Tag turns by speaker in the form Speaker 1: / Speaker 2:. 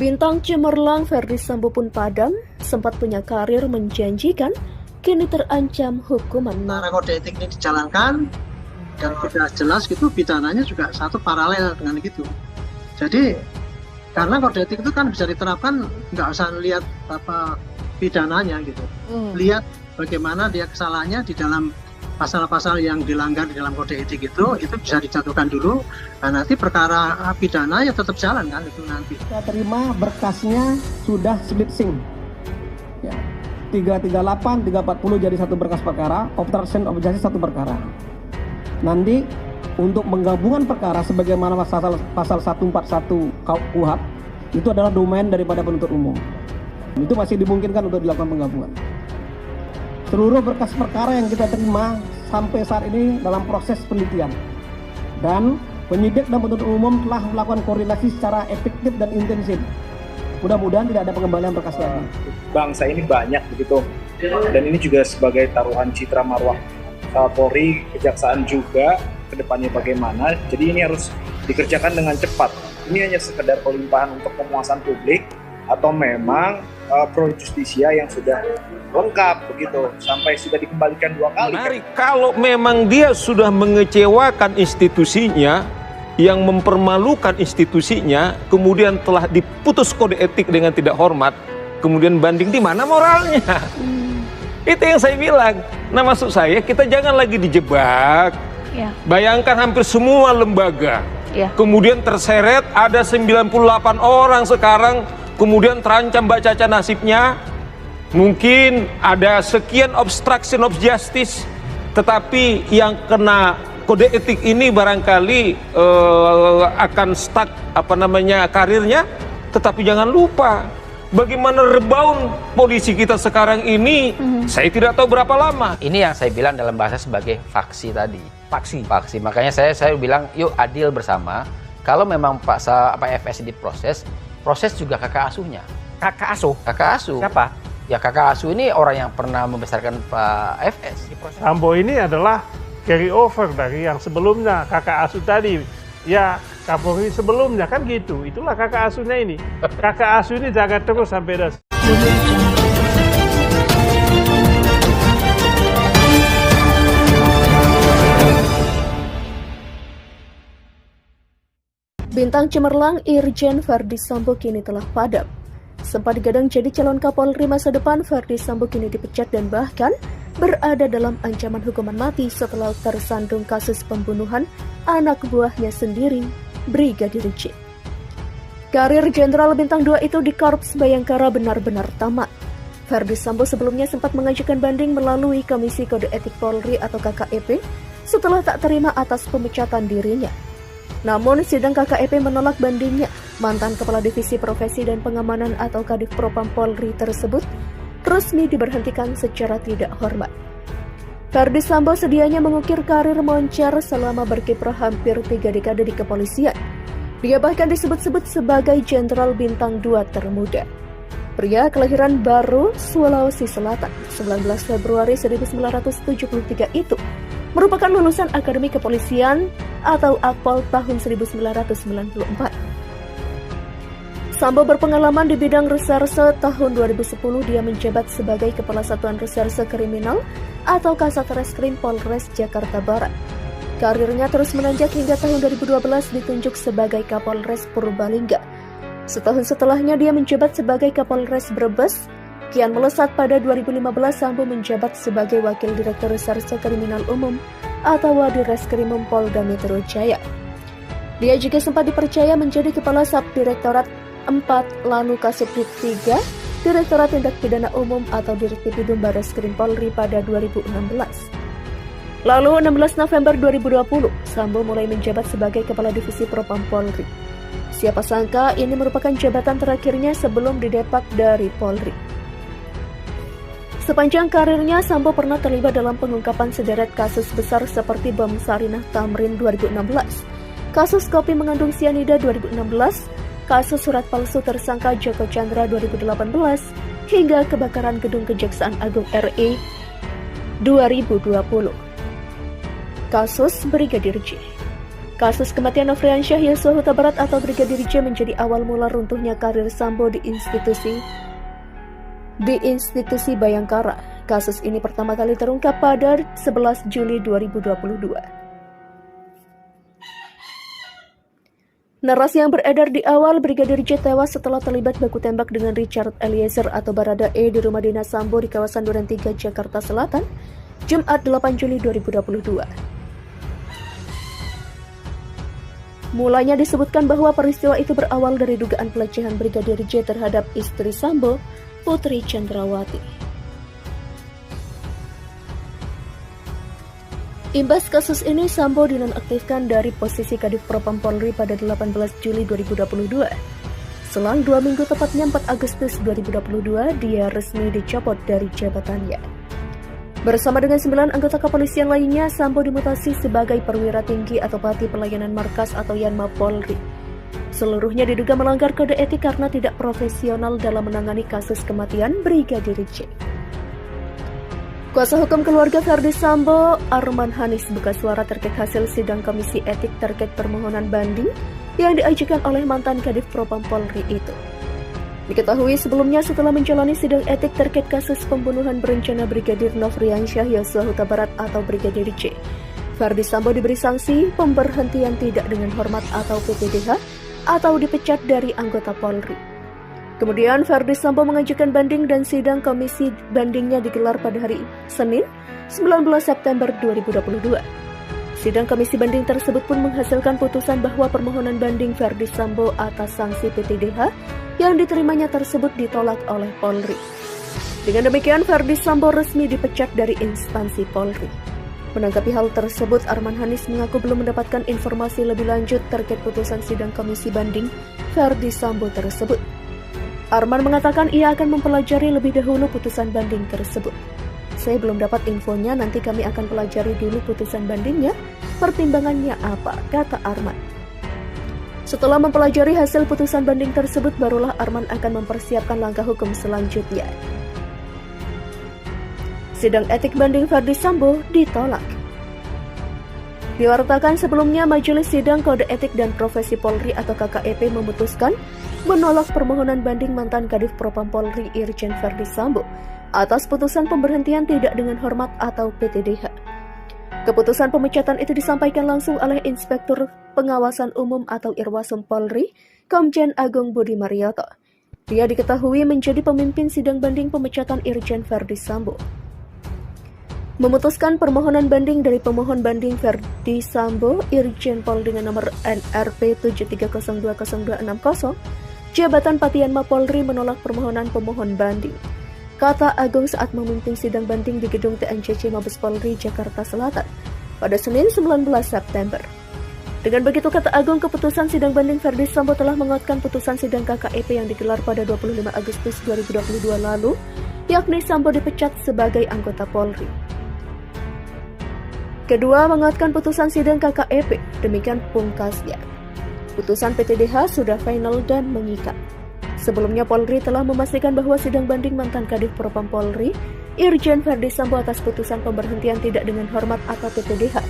Speaker 1: Bintang cemerlang Ferdy Sambo pun padam, sempat punya karir menjanjikan, kini terancam hukuman mati.
Speaker 2: Cara kode etik ini dijalankan dan sudah jelas gitu pidananya juga satu paralel dengan gitu. Jadi karena kode etik itu kan bisa diterapkan nggak usah lihat apa pidananya gitu, lihat bagaimana dia kesalahannya di dalam pasal-pasal yang dilanggar di dalam kode etik itu bisa dijatuhkan dulu. Nah, nanti perkara pidana ya tetap jalan kan itu nanti.
Speaker 3: Saya terima berkasnya sudah split SIM. Ya. 338, 340 jadi satu berkas perkara, obstruction of justice satu perkara. Nanti untuk penggabungan perkara sebagaimana pasal 141 KUHP itu adalah domain daripada penuntut umum. Itu masih dimungkinkan untuk dilakukan penggabungan. Seluruh berkas perkara yang kita terima sampai saat ini dalam proses penelitian. Dan penyidik dan penuntut umum telah melakukan koordinasi secara efektif dan intensif. Mudah-mudahan tidak ada pengembalian berkas lagi.
Speaker 4: Bangsa ini banyak begitu. Dan ini juga sebagai taruhan citra marwah Polri, Kejaksaan juga ke depannya bagaimana. Jadi ini harus dikerjakan dengan cepat. Ini hanya sekedar pelimpahan untuk pemuasan publik atau memang pro justisia yang sudah lengkap begitu sampai sudah dikembalikan 2 kali.
Speaker 5: Menarik. Kalau memang dia sudah mengecewakan institusinya, yang mempermalukan institusinya, kemudian telah diputus kode etik dengan tidak hormat, kemudian banding, di mana moralnya? Itu yang saya bilang. Nah, maksud saya kita jangan lagi dijebak.
Speaker 6: Ya.
Speaker 5: Bayangkan hampir semua lembaga, kemudian terseret, ada 98 orang sekarang, kemudian terancam baca nasibnya. Mungkin ada sekian obstruction of justice, tetapi yang kena kode etik ini barangkali akan stuck karirnya. Tetapi jangan lupa bagaimana rebound polisi kita sekarang ini. Saya tidak tahu berapa lama.
Speaker 7: Ini yang saya bilang dalam bahasa sebagai faksi tadi. Faksi. Makanya saya bilang yuk adil bersama. Kalau memang Pak FS diproses, proses juga kakak asuhnya.
Speaker 6: Kakak asuh?
Speaker 7: Kakak asuh.
Speaker 6: Siapa?
Speaker 7: Ya kakak asuh ini orang yang pernah membesarkan Pak FS.
Speaker 8: Sambo ini adalah carry over dari yang sebelumnya, kakak asuh tadi. Ya, Kapolri sebelumnya kan gitu. Itulah kakak asuhnya ini. Kakak asuh ini jaga terus sampai das.
Speaker 1: Bintang cemerlang Irjen Ferdy Sambo kini telah padam. Sempat digadang jadi calon Kapolri masa depan, Ferdy Sambo kini dipecat dan bahkan berada dalam ancaman hukuman mati setelah tersandung kasus pembunuhan anak buahnya sendiri, Brigadir J. Karir Jenderal Bintang 2 itu di Korps Bayangkara benar-benar tamat. Ferdy Sambo sebelumnya sempat mengajukan banding melalui Komisi Kode Etik Polri atau KKEP setelah tak terima atas pemecatan dirinya. Namun sidang KKEP menolak bandingnya. Mantan Kepala Divisi Profesi dan Pengamanan atau Kadif Propam Polri tersebut resmi diberhentikan secara tidak hormat. Ferdy Sambo sedianya mengukir karir moncer selama berkiprah hampir 3 dekade di kepolisian. Dia bahkan disebut-sebut sebagai Jenderal Bintang 2 termuda. Pria kelahiran Baru, Sulawesi Selatan, 19 Februari 1973 itu merupakan lulusan Akademi Kepolisian atau Akpol tahun 1994. Sambo berpengalaman di bidang reserse. Tahun 2010 dia menjabat sebagai Kepala Satuan Reserse Kriminal atau Kasat Reskrim Polres Jakarta Barat. Karirnya terus menanjak hingga tahun 2012 ditunjuk sebagai Kapolres Purbalingga. Setahun setelahnya dia menjabat sebagai Kapolres Brebes. Kian melesat pada 2015 Sambo menjabat sebagai Wakil Direktur Reserse Kriminal Umum atau Wadireskrimum Polda Metro Jaya. Dia juga sempat dipercaya menjadi Kepala Subdirektorat 4, lalu Kasubdit 3, Direktorat Tindak Pidana Umum atau Dirtipidum Barreskrim Polri pada 2016. Lalu 16 November 2020, Sambo mulai menjabat sebagai Kepala Divisi Propam Polri. Siapa sangka ini merupakan jabatan terakhirnya sebelum didepak dari Polri. Sepanjang karirnya, Sambo pernah terlibat dalam pengungkapan sederet kasus besar seperti bom Sarinah Tamrin 2016, kasus kopi mengandung sianida 2016, kasus surat palsu tersangka Joko Chandra 2018, hingga kebakaran gedung Kejaksaan Agung RI 2020. Kasus Brigadir J. Kasus kematian Nofriansyah Yosua Huta Barat atau Brigadir J menjadi awal mula runtuhnya karir Sambo di institusi Bayangkara. Kasus ini pertama kali terungkap pada 11 Juli 2022. Narasi yang beredar di awal, Brigadir J tewas setelah terlibat baku tembak dengan Richard Eliezer atau Barada E di rumah dinas Sambo di kawasan Duren 3, Jakarta Selatan, Jumat 8 Juli 2022. Mulanya disebutkan bahwa peristiwa itu berawal dari dugaan pelecehan Brigadir J terhadap istri Sambo, Putri Chandrawati. Imbas kasus ini, Sambo dinonaktifkan dari posisi Kadif Propam Polri pada 18 Juli 2022. Selang 2 minggu, tepatnya 4 Agustus 2022, dia resmi dicopot dari jabatannya. Bersama dengan 9 anggota kepolisian lainnya, Sambo dimutasi sebagai perwira tinggi atau Pati Pelayanan Markas atau Yanma Polri. Seluruhnya diduga melanggar kode etik karena tidak profesional dalam menangani kasus kematian Brigadir J. Kuasa hukum keluarga Ferdi Sambo, Arman Hanis, buka suara terkait hasil sidang Komisi Etik terkait permohonan banding yang diajukan oleh mantan Kadif Propam Polri itu. Diketahui sebelumnya setelah menjalani sidang etik terkait kasus pembunuhan berencana Brigadir Nofriansyah Yosua Huta Barat atau Brigadir J, Ferdi Sambo diberi sanksi pemberhentian tidak dengan hormat atau PPDH atau dipecat dari anggota Polri. Kemudian Ferdi Sambo mengajukan banding dan sidang komisi bandingnya digelar pada hari Senin 19 September 2022. Sidang komisi banding tersebut pun menghasilkan putusan bahwa permohonan banding Ferdi Sambo atas sanksi PPDH yang diterimanya tersebut ditolak oleh Polri. Dengan demikian, Ferdi Sambo resmi dipecat dari instansi Polri. Menanggapi hal tersebut, Arman Hanis mengaku belum mendapatkan informasi lebih lanjut terkait putusan sidang komisi banding Ferdi Sambo tersebut. Arman mengatakan ia akan mempelajari lebih dahulu putusan banding tersebut. Saya belum dapat infonya, nanti kami akan pelajari dulu putusan bandingnya, pertimbangannya apa, kata Arman. Setelah mempelajari hasil putusan banding tersebut, barulah Arman akan mempersiapkan langkah hukum selanjutnya. Sidang etik banding Ferdi Sambo ditolak. Diwartakan sebelumnya, Majelis Sidang Kode Etik dan Profesi Polri atau KKEP memutuskan menolak permohonan banding mantan Kadif Propam Polri Irjen Ferdi Sambo atas putusan pemberhentian tidak dengan hormat atau PTDH. Keputusan pemecatan itu disampaikan langsung oleh Inspektur Pengawasan Umum atau Irwasum Polri, Komjen Agung Budi Marioto. Dia diketahui menjadi pemimpin sidang banding pemecatan Irjen Ferdi Sambo. Memutuskan permohonan banding dari pemohon banding Ferdi Sambo, Irjen Pol dengan nomor NRP 73020260, Jabatan Patianma Polri menolak permohonan pemohon banding. Kata Agung saat memimpin sidang banding di gedung TNCC Mabes Polri, Jakarta Selatan, pada Senin 19 September. Dengan begitu, kata Agung, keputusan sidang banding Ferdi Sambo telah menguatkan putusan sidang KKEP yang digelar pada 25 Agustus 2022 lalu, yakni Sambo dipecat sebagai anggota Polri. Kedua, menguatkan putusan sidang KKEP, demikian pungkasnya. Putusan PTDH sudah final dan mengikat. Sebelumnya Polri telah memastikan bahwa sidang banding mantan Kadif Propam Polri, Irjen Ferdi Sambo atas putusan pemberhentian tidak dengan hormat atau PPDH